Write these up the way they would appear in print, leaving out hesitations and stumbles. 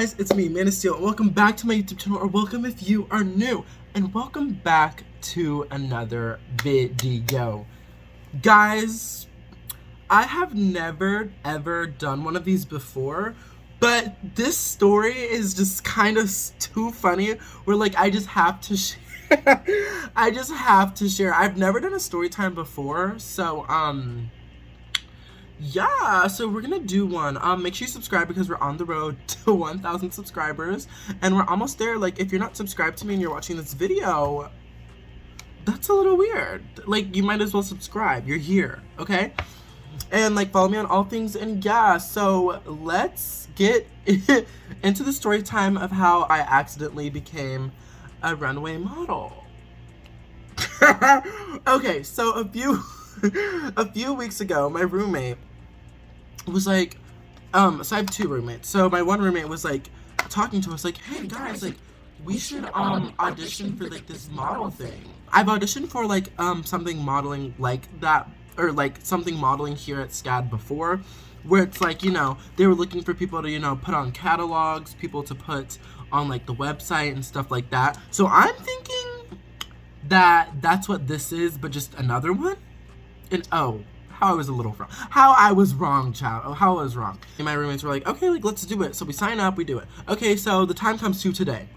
guys, it's me, Manna, and welcome back to my YouTube channel, or welcome if you are new, and welcome back to another video. Guys, I have never ever done one of these before, but this story is just kind of too funny, where like I just have to share. I just have to share. I've never done a story time before, so yeah, so we're gonna do one. Make sure you subscribe because we're on the road to 1,000 subscribers, and we're almost there. Like, if you're not subscribed to me and you're watching this video, that's a little weird. Like, you might as well subscribe. You're here, okay? And like, follow me on all things. And yeah, so let's get into the story time of how I accidentally became a runway model. Okay, so a few weeks ago, my roommate was like, so I have two roommates. So my one roommate was like talking to us like, hey guys, like we should audition for like this model thing. I've auditioned for like something modeling like that, or like something modeling here at SCAD before, where it's like, you know, they were looking for people to, you know, put on catalogs, people to put on like the website and stuff like that. So I'm thinking that that's what this is, but just another one. And how I was a little wrong. How I was wrong, child. Oh, how I was wrong. And my roommates were like, okay, like, let's do it. So we sign up, we do it. Okay, so the time comes to today.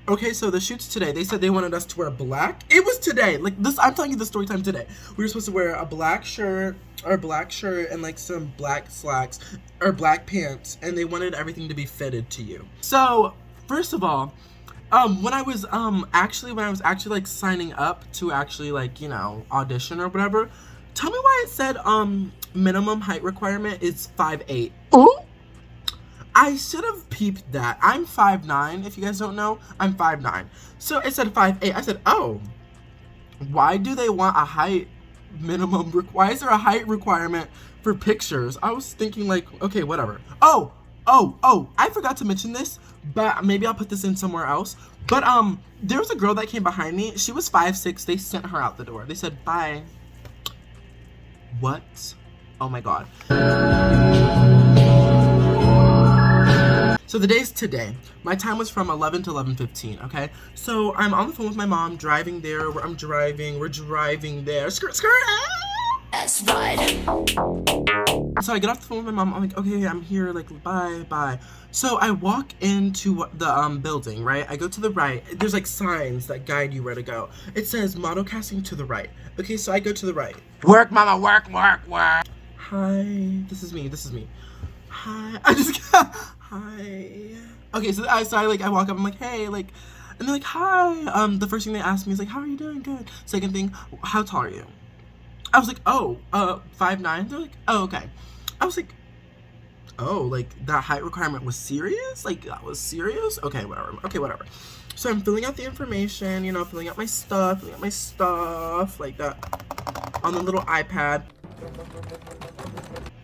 Okay, so the shoot's today. They said they wanted us to wear black. It was today. Like, this, I'm telling you the story time today. We were supposed to wear a black shirt, and like some black slacks, or black pants, and they wanted everything to be fitted to you. So, first of all, when I was actually like signing up to actually, like, you know, audition or whatever, tell me why it said minimum height requirement is 5'8". Ooh. I should have peeped that. I'm 5'9", if you guys don't know. I'm 5'9". So it said 5'8". I said, oh, why do they want a height minimum? Why is there a height requirement for pictures? I was thinking like, okay, whatever. Oh, I forgot to mention this, but maybe I'll put this in somewhere else. But there was a girl that came behind me. She was 5'6". They sent her out the door. They said, bye. What? Oh my god. So the day's today. My time was from 11 to 11:15, okay? So I'm on the phone with my mom, driving there. We're driving there. Skirt, skirt! That's right. So I get off the phone with my mom. I'm like, okay, I'm here, like, bye. So I walk into the building, right? I go to the right. There's like signs that guide you where to go. It says model casting to the right. Okay, so I go to the right. Work, mama, work. Hi, this is me. Hi, I just got, hi. Okay, so I walk up, I'm like, hey, like, and they're like, hi. The first thing they asked me is like, how are you doing? Good. Second thing, how tall are you? I was like, oh, 5'9". They're like, oh, okay. I was like, oh, like, that height requirement was serious? Like, that was serious? Okay, whatever. So I'm filling out the information, you know, filling out my stuff, like that, on the little iPad.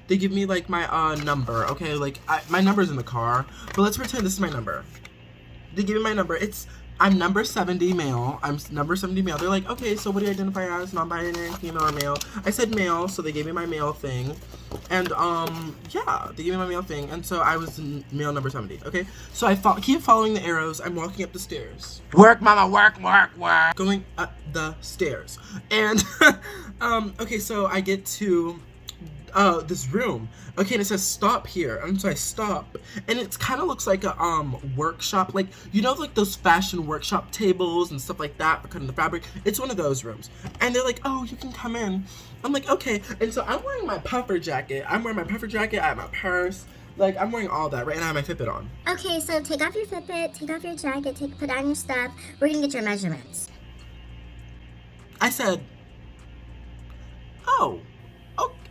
They give me, like, my, number, okay? Like, my number's in the car, but let's pretend this is my number. They give me my number. I'm number 70 male. They're like, okay, so what do you identify as? Non-binary, female, or male? I said male, so they gave me my male thing. And, yeah, they gave me my male thing. And so I was male number 70, okay? So I keep following the arrows. I'm walking up the stairs. Work, mama, work. Going up the stairs. And, okay, so I get to this room. Okay, and it says stop here. And so I stop, and it kind of looks like a workshop, like, you know, like those fashion workshop tables and stuff like that for cutting the fabric. It's one of those rooms. And they're like, oh, you can come in. I'm like, okay. And so I'm wearing my puffer jacket. I have my purse, like, I'm wearing all that, right? And I have my Fitbit on. Okay, so take off your Fitbit, take off your jacket, put on your stuff. We're gonna get your measurements. I said, oh,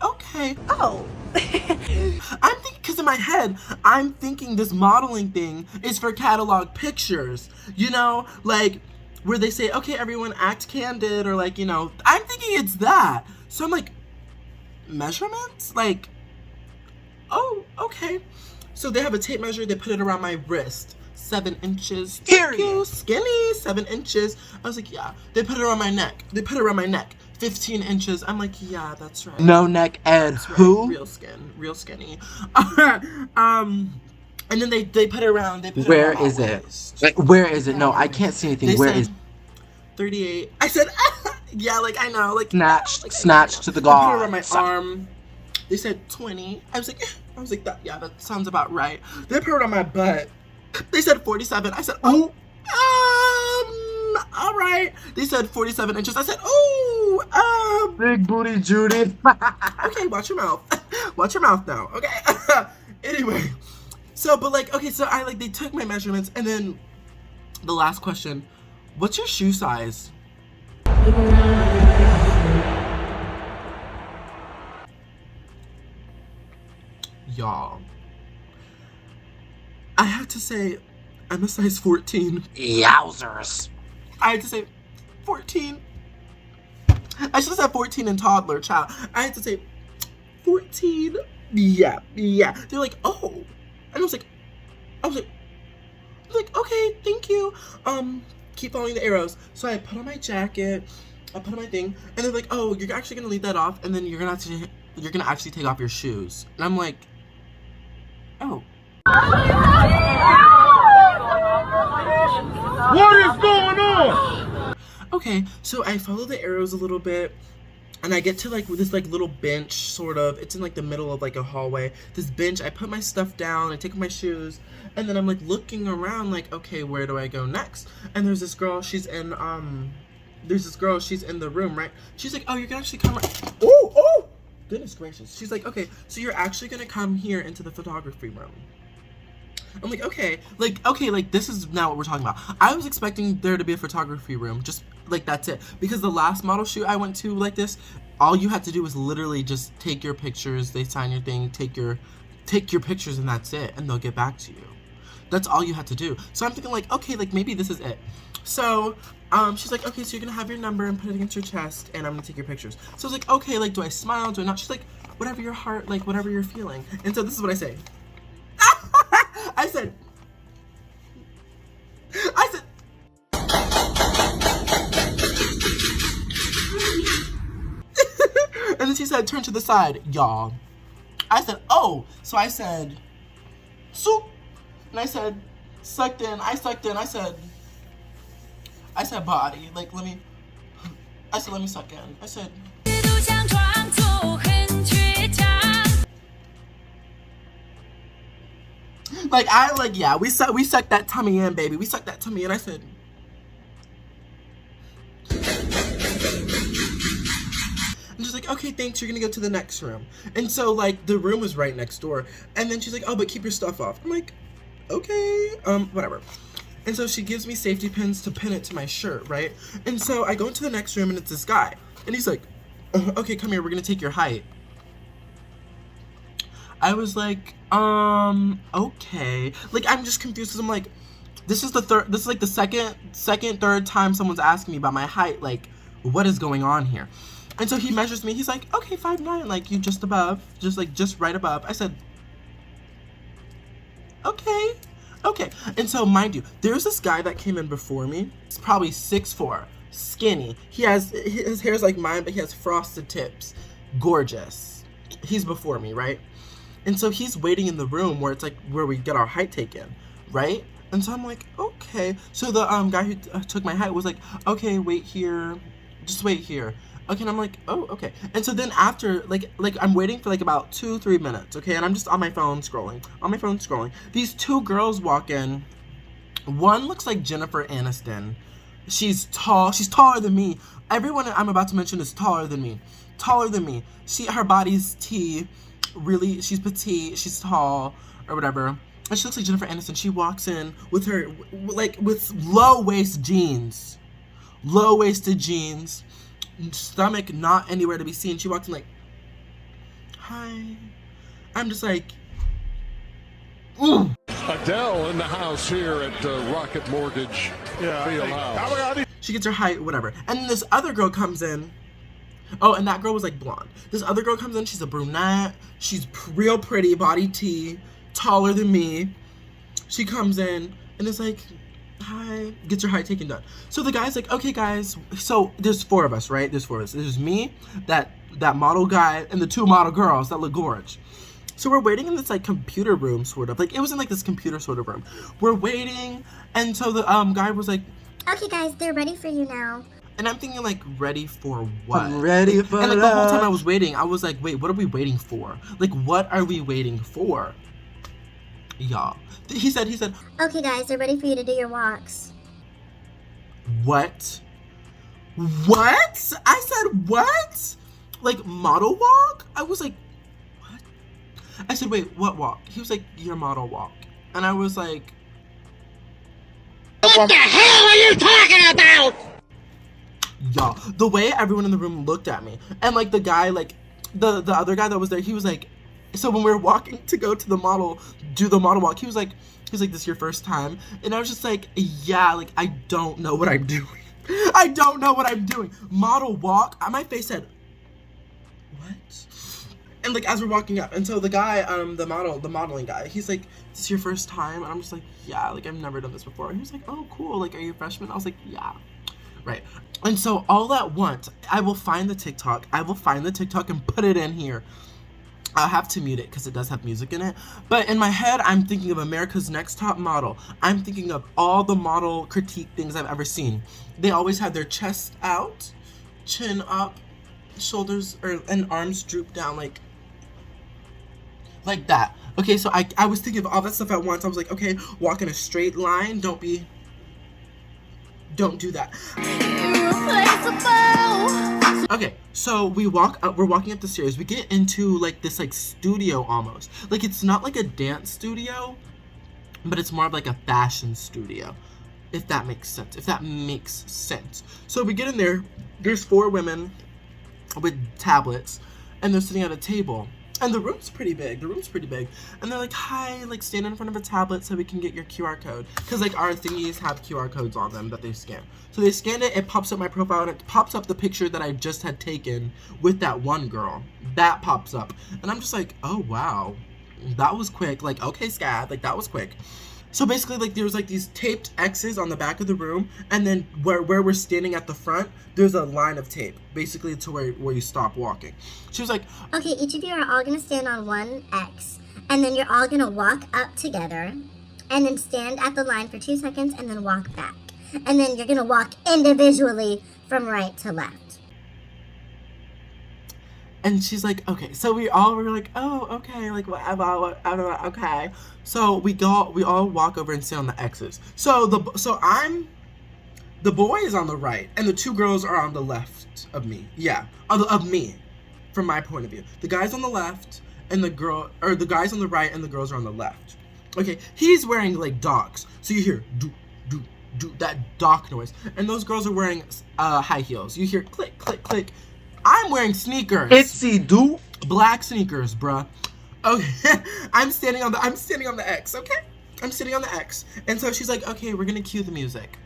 okay. Oh. I'm thinking, because in my head, I'm thinking this modeling thing is for catalog pictures, you know, like, where they say, okay, everyone act candid, or like, you know, I'm thinking it's that. So I'm like, measurements? Like, oh, okay. So they have a tape measure, they put it around my wrist. 7 inches. Thank you, skinny, 7 inches. I was like, yeah. They put it around my neck. 15 inches. I'm like, yeah, that's right. No neck, Ed. That's right. Who? Real skinny. And then they put it around. They put Where it around is my it? waist. Like, where is it? No, I can't see anything. They Where said is 38. I said, yeah, like I know, like snatched? like, Snatched to the they put it around my gods. arm. They said 20. I was like, that, yeah, that sounds about right. They put it on my butt. They said 47. I said, oh, all right. They said 47 inches. I said, oh, Big booty Judy. okay, watch your mouth. Watch your mouth now, okay? Anyway, so, but like, okay, so I like, they took my measurements, and then the last question, what's your shoe size? Y'all, I had to say, I'm a size 14. Yowzers. I had to say 14. I should have said 14 and toddler, child. I had to say 14. Yeah. They're like, oh. And I was like, okay, thank you. Keep following the arrows. So I put on my jacket, I put on my thing, and they're like, oh, you're actually gonna leave that off, and then you're gonna actually take off your shoes. And I'm like, oh. What is going on? Okay, so I follow the arrows a little bit, and I get to like this like little bench, sort of. It's in like the middle of like a hallway. This bench, I put my stuff down, I take off my shoes, and then I'm like looking around like, okay, where do I go next? And there's this girl, she's in the room, right? She's like, oh, you're gonna actually come right. Oh, goodness gracious. She's like, okay, so you're actually gonna come here into the photography room. I'm like, okay, this is not what we're talking about. I was expecting there to be a photography room, just like that's it. Because the last model shoot I went to like this, all you had to do was literally just take your pictures, they sign your thing, take your pictures, and that's it, and they'll get back to you. That's all you had to do. So I'm thinking like, okay, like maybe this is it. So she's like, okay, so you're gonna have your number and put it against your chest, and I'm gonna take your pictures. So I was like, okay, like do I smile, do I not? She's like, whatever your heart, like whatever you're feeling. And so this is what I say. I said, and then she said, turn to the side, y'all. I said, oh. So I said, soup. And I said, sucked in. I said, body. Like, let me suck in. I said, yeah, we sucked that tummy in, baby. We sucked that tummy in. I said, and she's like, okay, thanks, you're gonna go to the next room. And so, like, the room was right next door. And then she's like, oh, but keep your stuff off. I'm like, okay, whatever. And so she gives me safety pins to pin it to my shirt, right? And so I go into the next room, and it's this guy. And he's like, okay, come here, we're gonna take your height. I was like, okay. Like, I'm just confused because I'm like, this is like the third time someone's asking me about my height. Like, what is going on here? And so he measures me. He's like, okay, 5'9", like you just right above. I said, okay. And so, mind you, there's this guy that came in before me. He's probably 6'4", skinny. His hair's like mine, but he has frosted tips. Gorgeous. He's before me, right? And so he's waiting in the room where it's like where we get our height taken, right? And so I'm like, okay. So the guy who took my height was like, okay, wait here, just wait here. Okay, and I'm like, oh, okay. And so then after, like I'm waiting for like about 2-3 minutes, okay? And I'm just on my phone scrolling. These two girls walk in. One looks like Jennifer Aniston. She's tall. She's taller than me. Everyone I'm about to mention is taller than me. Her body's T. Really, she's petite. She's tall or whatever. And she looks like Jennifer Aniston. She walks in with her, with low-waisted jeans. Stomach not anywhere to be seen. She walks in like, hi. I'm just like, ooh. Adele in the house here at Rocket Mortgage Field House. She gets her height, whatever. And then this other girl comes in. Oh, and that girl was like blonde. This other girl comes in. She's a brunette. She's real pretty, body T, taller than me. She comes in and it's like, hi, gets her height taken done. So the guy's like, okay, guys. So there's 4 of us, right? There's me, that model guy, and the 2 model girls that look gorgeous. So we're waiting in this like computer room, sort of. Like it was in like this computer sort of room. We're waiting, and so the guy was like, Okay, guys, they're ready for you now. and I'm thinking like, ready for what? I'm ready for And like the whole time I love. was waiting, I was like, wait, what are we waiting for? Like, what are we waiting for? Y'all. He said, Okay, guys, they're ready for you to do your walks. what? What? I said, what? Like, model walk? I was like, what? I said, wait, what walk? He was like, your model walk. And I was like, What the hell are you talking about? y'all, the way everyone in the room looked at me, and like the guy, like the other guy that was there, he was like, so when we were walking to go to the model, do the model walk, he was like, this is your first time? And I was just like, yeah, like I don't know what I'm doing. I don't know what I'm doing. Model walk? My face said, what? And like as we're walking up, and so the guy, the modeling guy, he's like, this is your first time? And I'm just like, yeah, like I've never done this before. He was like, oh cool, like are you a freshman? I was like, yeah. Right. And so all at once, I will find the TikTok and put it in here. I'll have to mute it because it does have music in it. But in my head, I'm thinking of America's Next Top Model. I'm thinking of all the model critique things I've ever seen. They always have their chest out, chin up, shoulders and arms droop down like that. Okay, so I was thinking of all that stuff at once. I was like, okay, walk in a straight line. Don't do that. Okay, so we're walking up the stairs. We get into like this like studio almost. Like it's not like a dance studio, but it's more of like a fashion studio. If that makes sense. So we get in there, there's 4 women with tablets, and they're sitting at a table. And the room's pretty big. And they're like, hi, like stand in front of a tablet so we can get your QR code. Because like our thingies have QR codes on them that they scan. So they scanned it, it pops up my profile, and it pops up the picture that I just had taken with that one girl. That pops up. And I'm just like, oh wow, that was quick. Like, okay, Scad, like that was quick. So basically, like, there's like these taped X's on the back of the room, and then where we're standing at the front, there's a line of tape, basically to where you stop walking. She was like, Okay, each of you are all gonna stand on one X, and then you're all gonna walk up together, and then stand at the line for 2 seconds, and then walk back. And then you're gonna walk individually from right to left. and she's like, okay. So we all were like, oh, okay, like whatever, okay. So we all walk over and sit on the X's. So the boy is on the right, and the 2 girls are on the left of me. Yeah, of me, from my point of view. The guy's on the left, and the guy's on the right, and the girls are on the left. Okay, he's wearing like docks, so you hear do that dock noise, and those girls are wearing high heels. You hear click click click. I'm wearing sneakers. Itsy do. Black sneakers, bruh. Okay, I'm standing on the X. Okay, I'm sitting on the X, and so she's like, okay, we're gonna cue the music.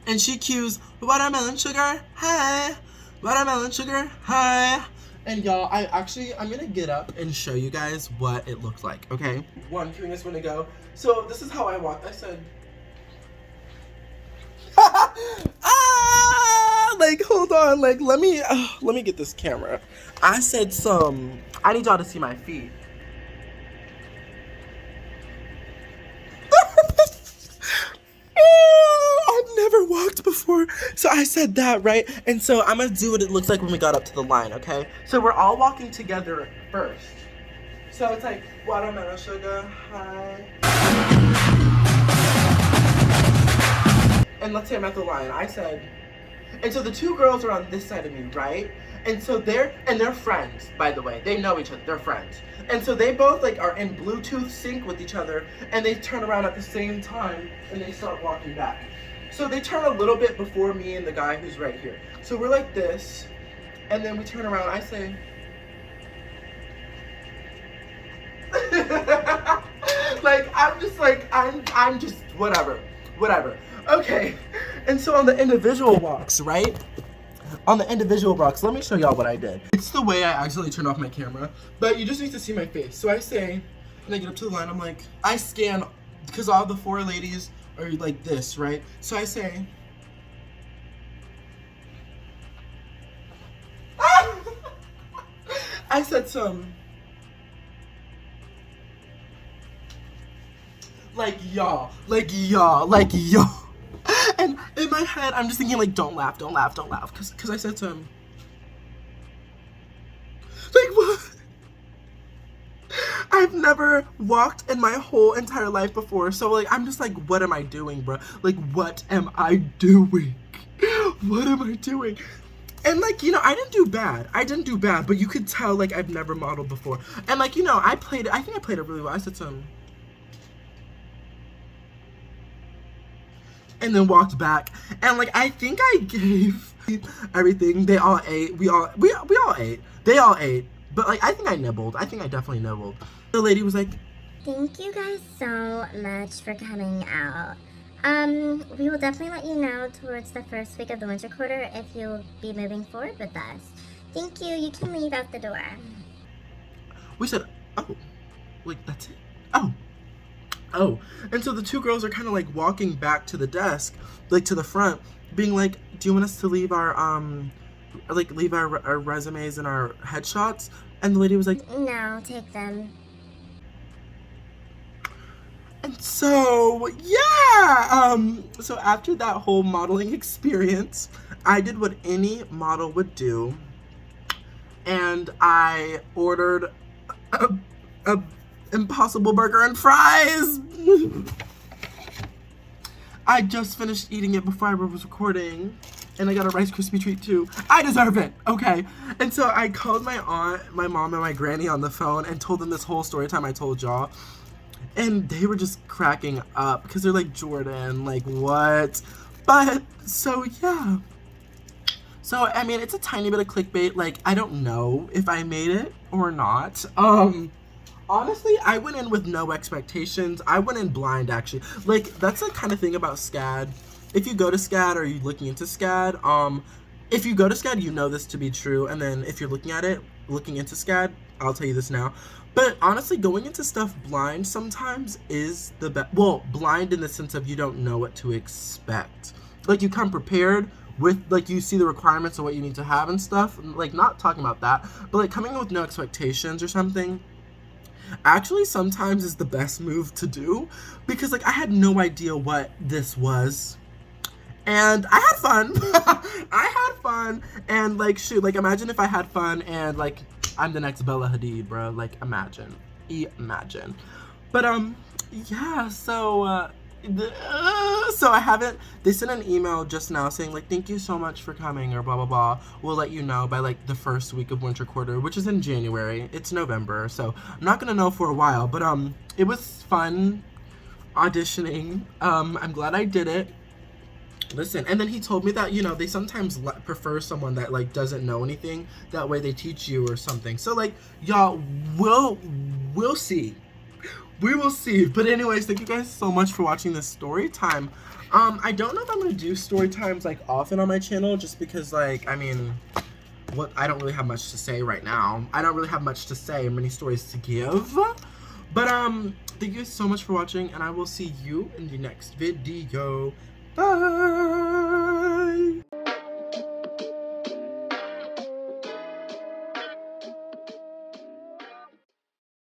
And she cues watermelon sugar, hi. Watermelon sugar, hi. And y'all, I'm gonna get up and show you guys what it looks like, okay? One, cueing us when to go. So this is how I walked. I said, like, hold on, like, let me get this camera. I said I need y'all to see my feet. I've never walked before. So I said that, right? And so I'm gonna do what it looks like when we got up to the line, okay? So we're all walking together first. So it's like, watermelon sugar, hi. And let's say I'm at the line. I said, and so the 2 girls are on this side of me, right? And so they're friends, by the way. They know each other, they're friends. And so they both like are in Bluetooth sync with each other, and they turn around at the same time and they start walking back. So they turn a little bit before me and the guy who's right here. So we're like this, and then we turn around, I say, like, I'm just, whatever. Okay, and so on the individual walks, right? On the individual walks, let me show y'all what I did. It's the way I accidentally turned off my camera, but you just need to see my face. So I say, and I get up to the line, I'm like, I scan, because all the 4 ladies are like this, right? So I say, I said like y'all, like y'all, like y'all. And in my head, I'm just thinking like, don't laugh, because I said to him, like, what? I've never walked in my whole entire life before, so like, I'm just like, what am I doing, bro? Like, what am I doing? What am I doing? And like, you know, I didn't do bad, but you could tell like I've never modeled before. And like, you know, I think I played it really well. I said to him, and then walked back, and like, I think I gave everything. They all ate. We all ate. They all ate. But like, I think I nibbled. I think I definitely nibbled. The lady was like, Thank you guys so much for coming out. We will definitely let you know towards the first week of the winter quarter if you'll be moving forward with us. Thank you. You can leave out the door. we said, oh, like, that's it? Oh. And so the two girls are kind of like walking back to the desk, like to the front, being like, do you want us to leave our, our resumes and our headshots? And the lady was like, No, take them. and so, yeah, so after that whole modeling experience, I did what any model would do, and I ordered a Impossible Burger and fries. I just finished eating it before I was recording, and I got a Rice Krispie treat too. I deserve it, okay? And so I called my aunt, my mom, and my granny on the phone and told them this whole story time I told y'all. And they were just cracking up because they're like, Jordan, like, what? But, so, yeah. So, I mean, it's a tiny bit of clickbait. Like, I don't know if I made it or not. Honestly, I went in with no expectations. I went in blind, actually. Like, that's the kind of thing about SCAD. If you go to SCAD or you're looking into SCAD, if you go to SCAD, you know this to be true. And then if you're looking into SCAD, I'll tell you this now. But honestly, going into stuff blind sometimes is the best. Well, blind in the sense of you don't know what to expect. Like, you come prepared with, like, you see the requirements of what you need to have and stuff. Like, not talking about that, but like coming in with no expectations or something actually sometimes is the best move to do, because like I had no idea what this was. And I had fun. I had fun. And like, shoot, like, imagine if I had fun and like I'm the next Bella Hadid, bro. Like, imagine. But yeah, so I haven't, they sent an email just now saying like, thank you so much for coming, or blah blah blah. We'll let you know by like the first week of winter quarter, which is in January. It's November, so I'm not gonna know for a while. But it was fun auditioning. I'm glad I did it. Listen, and then he told me that, you know, they sometimes prefer someone that like doesn't know anything. That way they teach you or something. So like, y'all, we'll see. We will see. But anyways, thank you guys so much for watching this story time. I don't know if I'm gonna do story times like often on my channel, just because like, I mean, I don't really have much to say right now. I don't really have much to say, many stories to give. But thank you guys so much for watching, and I will see you in the next video. Bye.